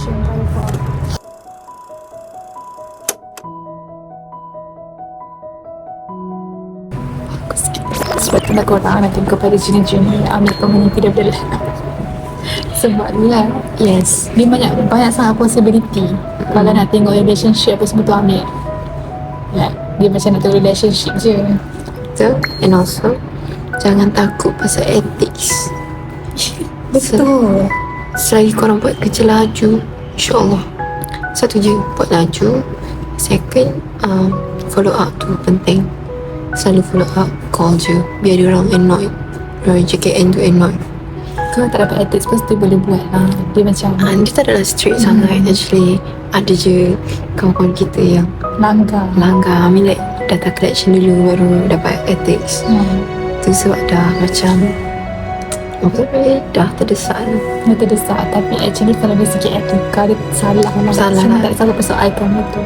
Malaysian driver. Sebab kena korang nanti kepada junior-junior ambil community daripada sebab lah, yes, dia banyak sangat possibility. Kalau nak tengok relationship apa semua tu ambil, like, dia macam nak tengok relationship je. Betul. And also jangan takut pasal ethics. Betul. Selagi korang buat kerja laju, InsyaAllah. Satu je, buat laju. Second, follow up tu penting. Selalu follow up, call je. Biar dia orang annoyed. Orang JKN tu annoyed. Kalau tak dapat ethics pasti boleh buat lah. Dia macam Dia tak adalah strict sangat. Actually ada je kawan-kawan kita yang langgar. I mean like data collection dulu baru dapat ethics. Tu sebab dah macam dah terdesak lah. Dia terdesak. Tapi actually kalau dari segi etika dia salah lah. Salah Semua lah. tak salah persoalkan itu.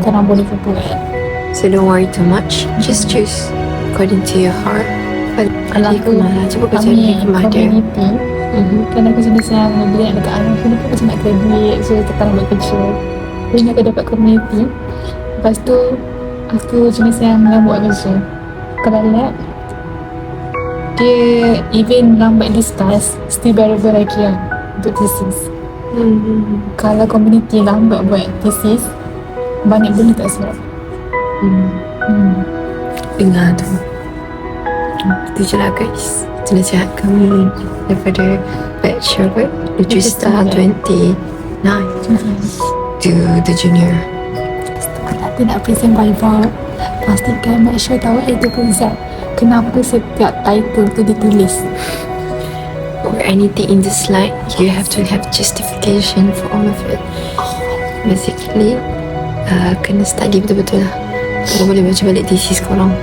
Korang boleh buat. So don't worry too much. Just choose according to your heart. Kalau aku Cuba kau cari hikmah dia. community, kan aku jenis yang bila nak dekat anak aku macam nak graduate, so sekarang buat kerja. Jadi aku dapat community. Lepas tu aku jenis yang buat kerja. Kalau lab dia even lambat discuss still bearable lagi lah untuk thesis. Kalau community lambat buat thesis, banyak benda tak siap. Dengar tu. Itu je lah guys. Itu nasihat kami daripada batch 29 to the junior. Kalau nanti nak present Viva, pastikan make sure tahu itu present. Kenapa setiap title tu ditulis? Or anything in the slide, you have to have justification for all of it. Basically, kena study betul-betul lah. Kalau boleh baca balik thesis korang.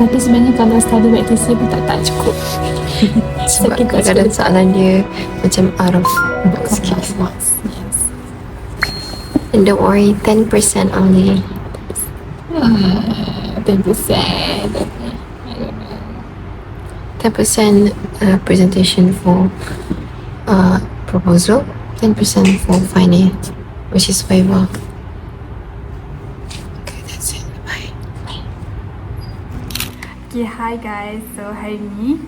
Tapi sebenarnya kalau study back thesis pun tak cukup. Sebab kadang-kadang soalan dia macam out of box case. Yes. And don't worry, 10% only. 10%. 10% presentation for proposal, 10% for final, which is Viva. Okay, that's it. Bye. Okay, hi guys. So hari ni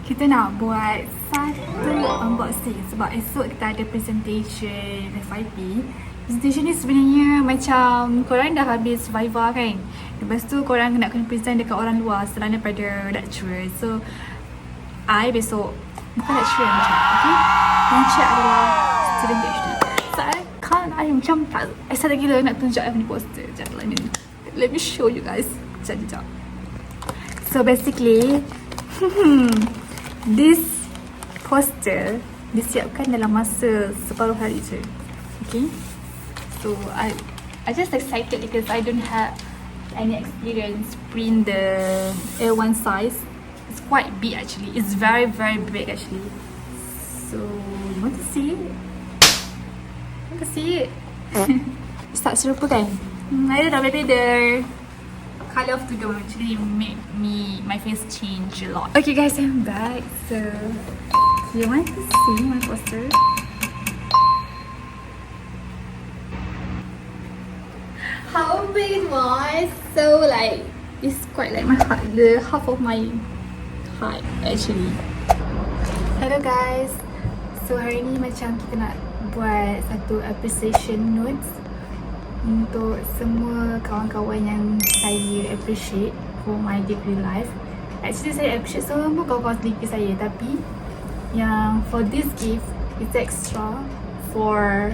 kita nak buat satu unboxing sebab esok kita ada presentation FYP. Presentation ni sebenarnya macam korang dah habis Viva kan. Lepas tu korang nak kena present dekat orang luar selain daripada lecturer. So I besok bukan lecturer macam, okay? Yang adalah student PhD. So I macam tak excited gila nak tunjuk I punya poster. Sekejap, let me show you guys. Sekejap. So basically this poster disiapkan dalam masa separuh hari je. Okay. So I just excited because I don't have any experience print the A1 size. It's quite big actually. It's very big actually. So you want to see it? Want to see it? It's tak serupa kan? I don't know, maybe the colour of tudung actually make my face change a lot. Okay guys, I'm back. So you want to see my poster? How big it was? So like it's quite like my heart, the half of my height actually. Hello guys. So hari ni macam kita nak buat satu appreciation notes untuk semua kawan-kawan yang saya appreciate for my degree life. Actually saya appreciate semua kawan-kawan degree saya, tapi yang for this gift it's extra for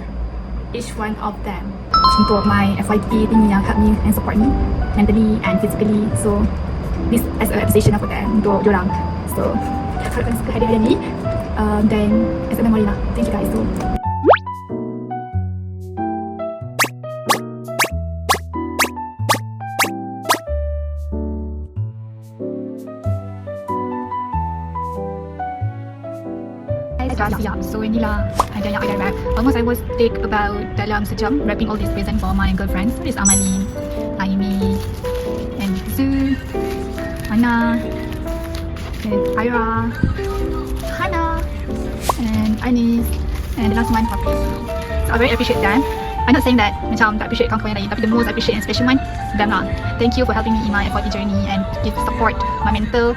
each one of them. Untuk my FYP thing yang help me and support me mentally and physically. So this as an appreciation for them untuk diorang. So harapkan suka hadiah ni dan as a memory lah. Thank you guys. So siap. So inilah hadiah yang I wrap. Almost I was take about dalam sejam wrapping all these present for my girlfriends. This Amali, Aimi, and Zu, Ana, and Ira, Hana, and Anis, and the last one puppies. So I very appreciate them. I'm not saying that macam tak appreciate kawan-kawan yang lain, tapi the most I appreciate and special one them lah. Thank you for helping me in my FYP journey and give support my mental.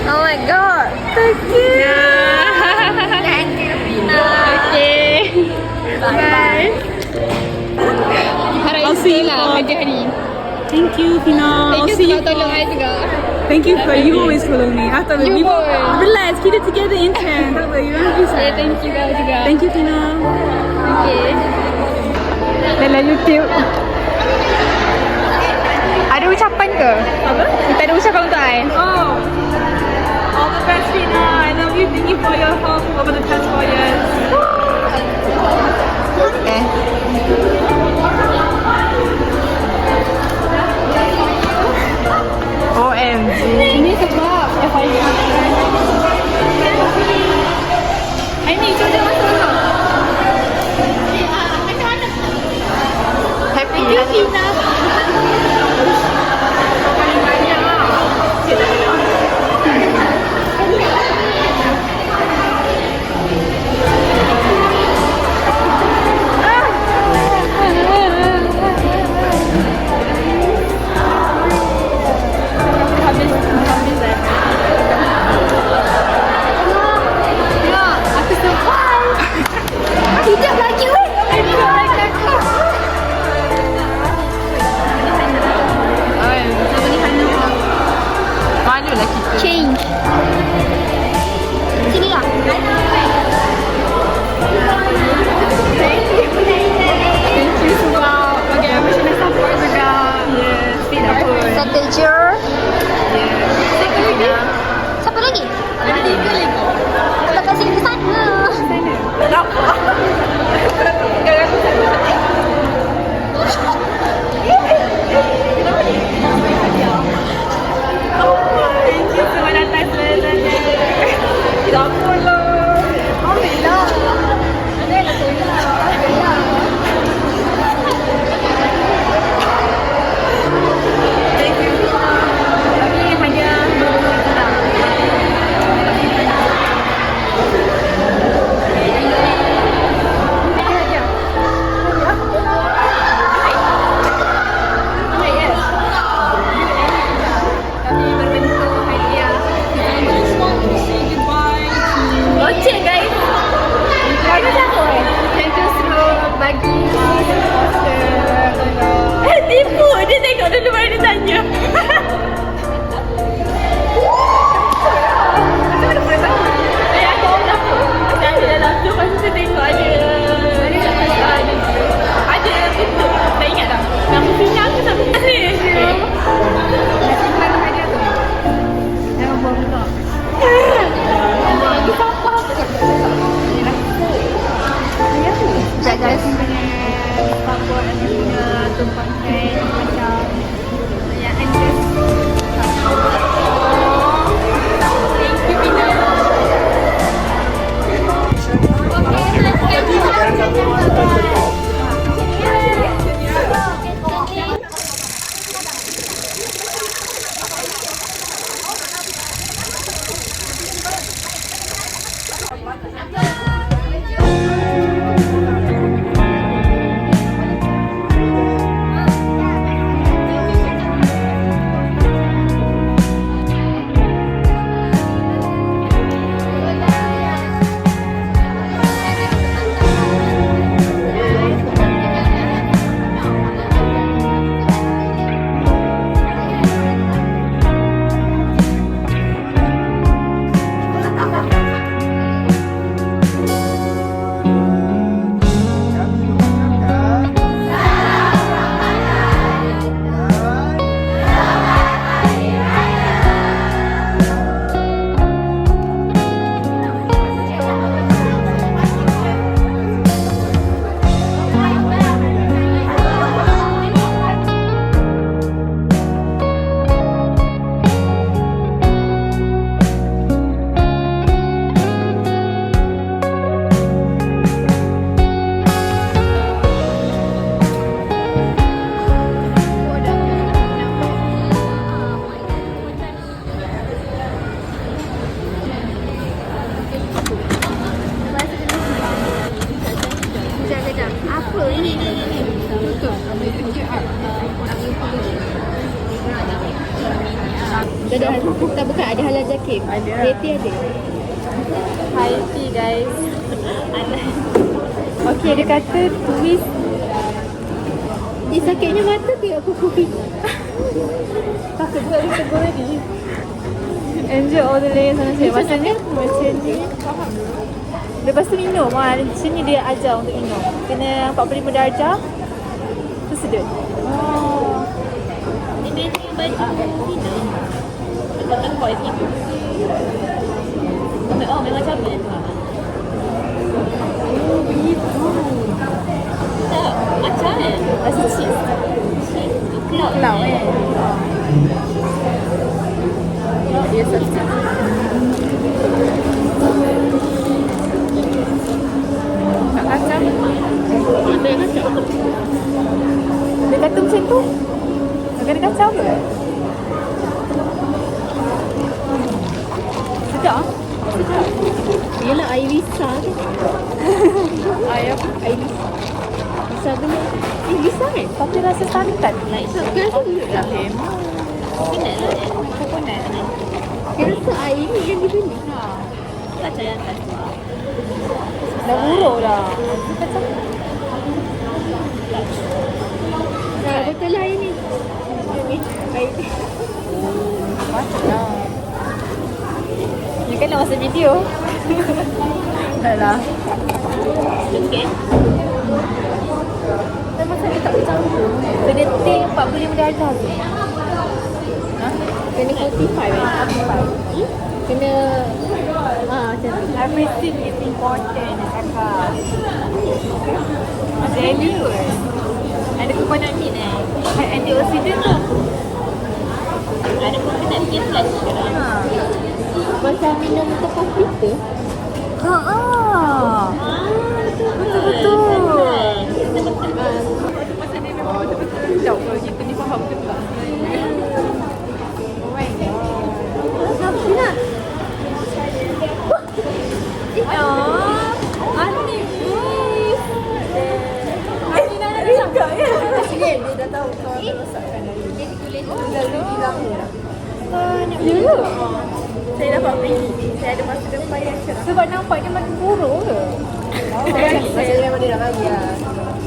Oh my god, thank you. Thank you, Pina. Okay. Bye. I'll see you lah for- kerja hari. Thank you, Pina. I'll Thank see you you. sebab tolong I juga. Thank you for you always follow me. I thought You we pun. relax, keep it together intern. Tak apa, you don't bisa. Okay, thank you kau juga. Thank you, Pina. Okay. Dalam YouTube. Ada ucapan ke? Apa? Kita ada ucapan untuk I. Oh, all the best, Pina. I love you. Thank you for your help over the past 4 years. OMG. Ini sebab FYP. Ini itu dia masuk. Happy lah. apa? Ini. Betul. Kita buka ada halal jakim. Ada. Reti ada. High tea guys. Okay, dia kata twist. Sakitnya mata tu aku kopi. Tak sebut dia sebut tadi. Enjoy all the layers sana sini. Maksudnya macam ni. Lepas tu minum lah. Sini dia ajar untuk minum. Kena 45 darjah. Tu sedut. Oh. Ini baju minum. Betul voice itu. Oh, memang cabai. Oh, begitu. Tak, macam Rasa cheese. Kelau Dia substitute. Tak kacang. ada yang kacang. Dia kata macam tu. Agak ada kacang ke? Sedap. Yelah air Lisa tu. Ayam. Air Lisa. Lisa beli. Lisa kan? Tapi rasa santan. Like rasa dulu lah. Memang. Coconut lah dia. Coconut. Dia rasa air ni yang dibeli. Kacang yang atas. Dah buruk dah. Kacang. Nah, betul lah air ni. Air ni. Macam ni kan nak masuk video. Dah lah. Okay. Dan masa dia tak bercampur. Kena teh 45 darjah tu. Ha? Kena 45 kan? 45. Kena macam tu. Everything is important. Cakap. Macam Ellie tu. Ada coconut meat antioxidant tu. Ada coconut meat plus. Ha. Macam minum tepas kita. Ha. Betul. Sekejap kalau kita ni faham ke tak? Oh my god. Nak. Ani please. Ani nak ada juga ya? Dia dah tahu kau dah rosakkan hari ni. Dah bilang dia. Ya. Saya dapat beli. Saya ada masa depan yang cerah. Sebab nampaknya macam buruk ke? Saya memang dia nak bagi lah.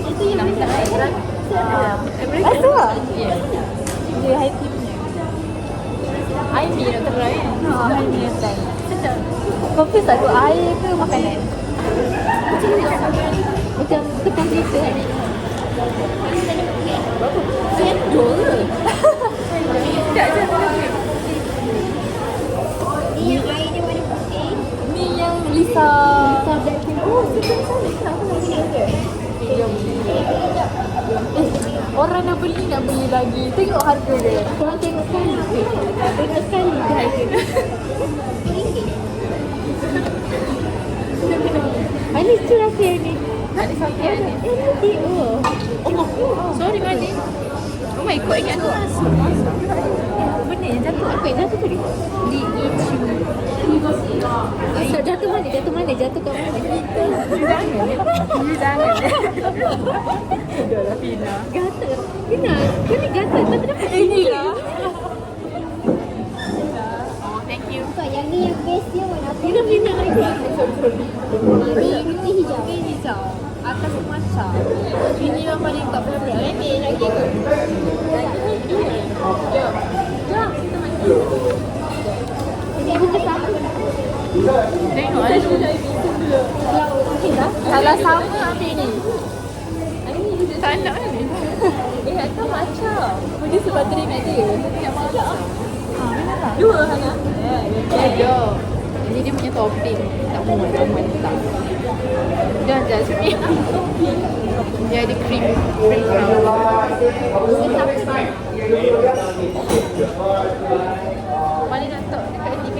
Itu yang minta air. Rasa lah? Ya. Dia high tea punya. Air ni nak try kan? Air ni nak try. Sedap. Confuse tak tu air ke makanan? Macam tepas kita kan. Cendol ke? Tak je. Ni yang air dia warna putih. Ni yang Lisa. Lisa Blackpink. Oh, kita aku nak beli ke? Orang nak beli lagi. Tengok harga dia. Korang tengok sekali. Tengok sekali je harga dia. Manis tu rasa yang ni. Ada sakit ni. Ni oh. Sorry Madi. Oh my god, ingat tu. Benda yang jatuh. Apa yang jatuh tadi? Di ichu. Asal jatuh mana? Jatuh mana? Jatuh kat mana? Jangan. Dah lah Fina. Gatal. Kena. Kena gatal. Tapi dapat Inilah. Thank you. Yang ni yang base dia warna apa? Kita minat lagi. Ini hijau. Ini hijau. Atas matcha. Ini yang paling tak favorite. Ini lagi ke? Jom. Jom. Kita makan. Ini buka satu. Tengok ada. Kalau sama ambil ni. Tak nak ni. Atas matcha. Pergi sebab teringat dia. Yang matcha. Memang dua Hana. Ya. Ini dia punya topping. Tak muat, tak mantap. Jangan judge me. Dia ada cream brown. Mana nak tok dekat TV?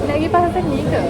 Lagi pasal ni ke?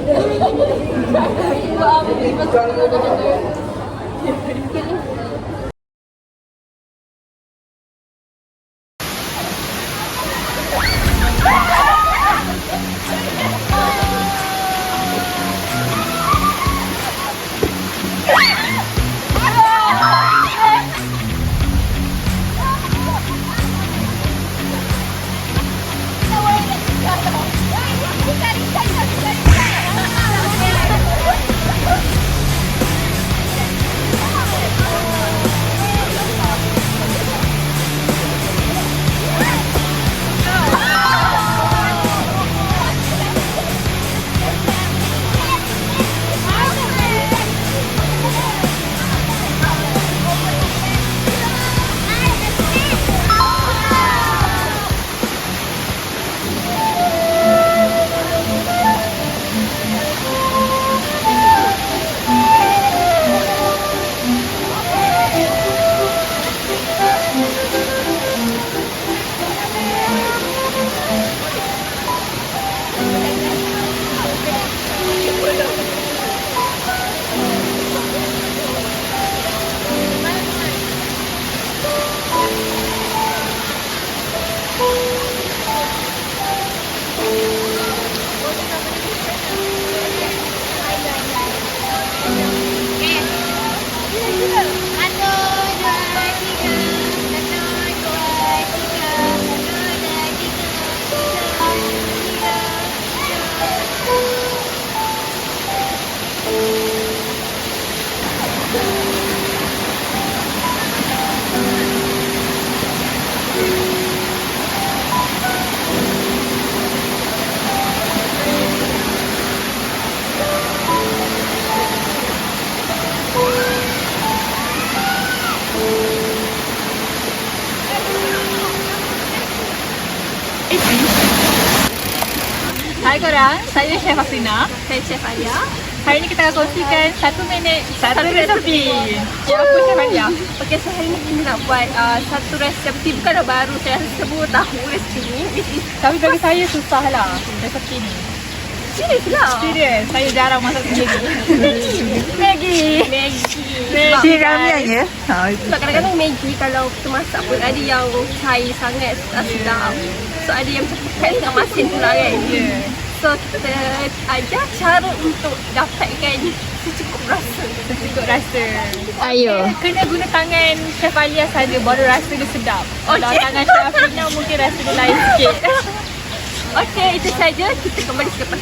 siang. Saya Chef Afrina. Saya Chef Alia. Hari ni kita akan kongsikan 1 minit satu resepi. Ya, apa Chef Alia? Okey, so hari ni kita nak buat satu resepi bukanlah baru. Saya rasa semua tahu resepi ni. Tapi bagi saya susah lah resepi ni. Serius lah. Serius, saya jarang masak sendiri. Maggi. Maggi. Ramai ya? Sebab kadang-kadang Maggi kalau kita masak pun ada yang cair sangat sedap. So ada yang macam pakai dengan masin pula kan. So kita ajar cara untuk dapatkan secukup rasa. Secukup rasa. Ayo. Kena guna tangan Chef Alia saja baru rasa dia sedap. Kalau tangan Chef Afrina mungkin rasa dia lain sikit. Okey, itu saja. Kita kembali selepas.